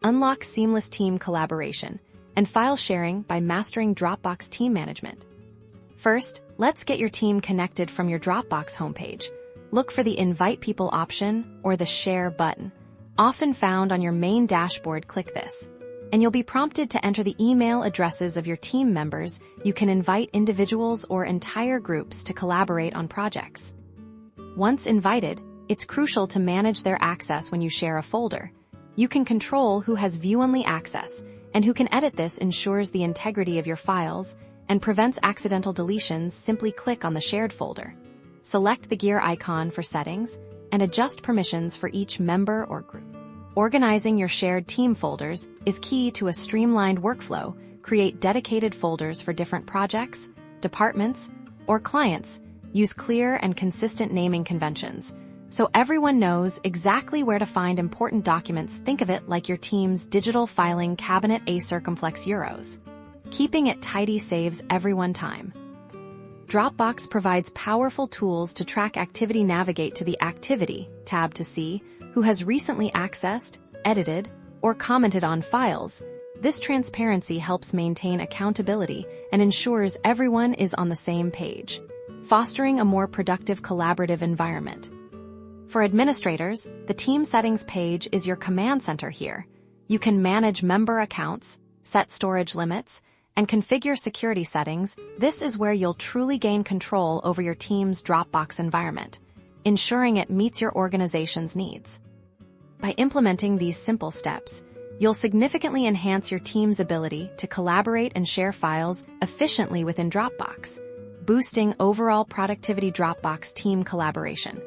Unlock seamless team collaboration and file sharing by mastering Dropbox team management. First, let's get your team connected from your Dropbox homepage. Look for the Invite People option or the Share button. Often found on your main dashboard, click this, and you'll be prompted to enter the email addresses of your team members. You can invite individuals or entire groups to collaborate on projects. Once invited, it's crucial to manage their access when you share a folder. You can control who has view-only access, and who can edit. This ensures the integrity of your files and prevents accidental deletions. Simply click on the shared folder. Select the gear icon for settings and adjust permissions for each member or group. Organizing your shared team folders is key to a streamlined workflow. Create dedicated folders for different projects, departments, or clients. Use clear and consistent naming conventions so everyone knows exactly where to find important documents. Think of it like your team's digital filing cabinet. A circumflex euros. Keeping it tidy saves everyone time. Dropbox provides powerful tools to track activity. Navigate to the Activity tab to see who has recently accessed, edited, or commented on files. This transparency helps maintain accountability and ensures everyone is on the same page, fostering a more productive collaborative environment. For administrators, the Team Settings page is your command center here. You can manage member accounts, set storage limits, and configure security settings. This is where you'll truly gain control over your team's Dropbox environment, ensuring it meets your organization's needs. By implementing these simple steps, you'll significantly enhance your team's ability to collaborate and share files efficiently within Dropbox, boosting overall productivity. Dropbox team collaboration.